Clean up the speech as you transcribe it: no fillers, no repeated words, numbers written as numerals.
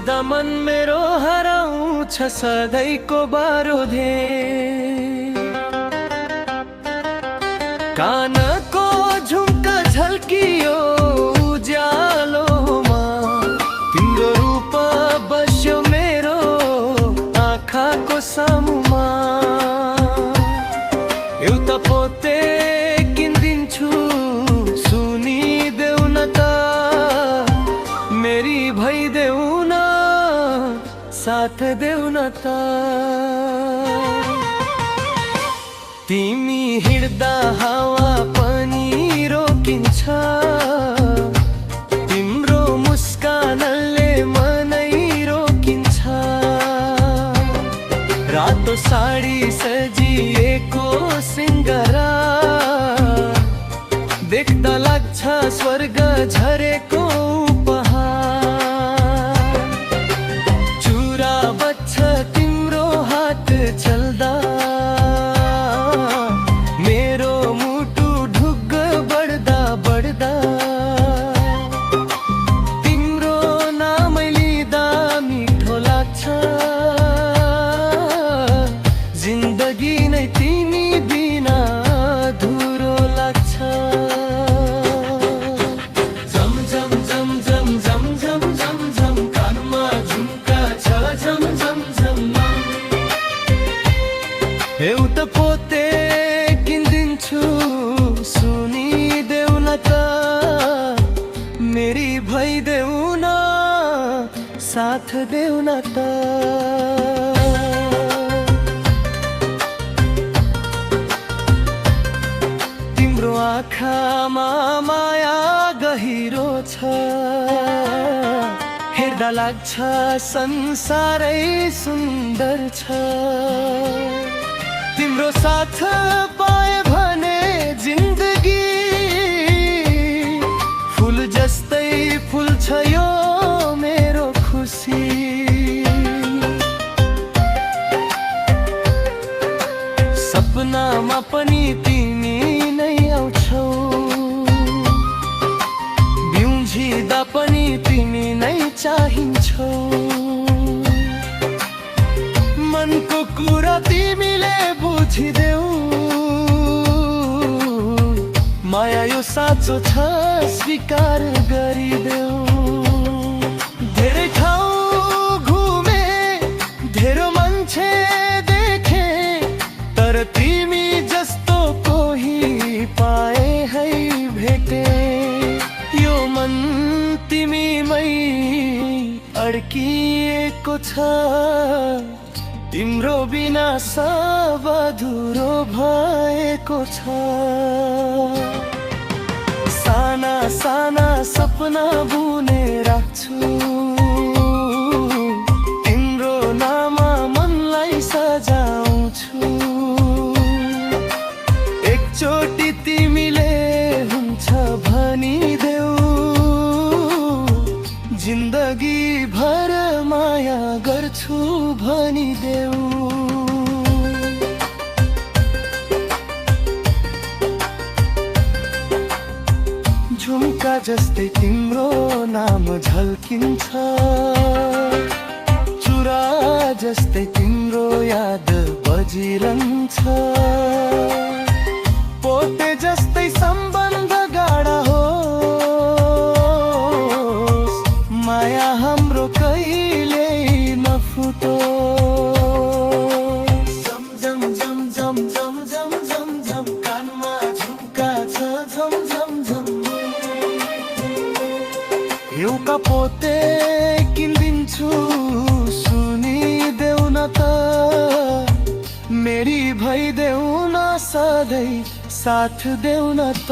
हिँड्दा मन मेरो हराउँछ सधैँको बारोधे। कानको झुम्का झल्कियो उज्यालोमा, तिम्रो रूप बस्यो मेरो आँखाको सामुमा। एउटा पोते किनिदिन्छु सुनिदेऊ न त, मेरी भइदेऊ न साथ देऊ न त। तिमी हिँड्दा हावा पनि रोकिन्छ, तिम्रो मुस्कानले मनै रोकिन्छ। रातो साडी सजिएको सिङ्गरा देख्दा लाग्छ स्वर्ग झरेको उपहार। चुरा बच्छ तिम्रो हात चल्दा, मेरो मुटु ढुक्क बढ्दा बढ्दा। तिम्रो नाम लिँदा मिठो लाग्छ, जिन्दगी नै तिमी बिना अधुरो लाग्छ। झम झम झम झम झम झम झम झम कानमा झुम्का छ झम झम झम। एउटा पोते किनिदिन्छु सुनिदेऊ न त, मेरी भइदेऊ न साथ देऊ न त। तिम्रो आँखामा माया गहिरो छ, हेर्दा लाग्छ संसारै सुन्दर छ। तिम्रो साथ पाए भने जिन्दगी फुल जस्तै फुल्छ यो मेरो खुसी। सपनामा पनि तिमी नै आउँछौ, बिउझिँदा पनि तिमी नै चाहिन्छौ। मनको कुरा तिमीले बुझिदेऊ, माया यो साँचो छ स्वीकार गरिदेऊ। धेरै ठाउँ घुमे, धेरै मान्छे देखे, तर तिमी जस्तो कोही पाए है भेटे। यो मन तिमीमै अड्किएको छ, तिम्रो बिना सब अधुरो भएको छ। साना साना सपना बुने राख्छु, तिम्रो नाममा मनलाई सजाउँछु। एकचोटि तिमीले हुन्छ भनिदेऊ, जिन्दगी भर माया गर्छु भनिदेऊ। झुम्का जस्तै तिम्रो नाम झल्किन्छ, चुरा जस्तै तिम्रो याद बजिरहन्छ। पोते जस्तै सम्बन्ध गाढा होस्, माया हाम्रो कहिले नफुटोस्। झम झम झम झम झम झम झम झम कानमा झुम्का छ झम झम झम। एउटा पोते किनिदिन्छु सुनिदेऊ न त, मेरी भइदेऊ न सधैँ साथ देऊ न त।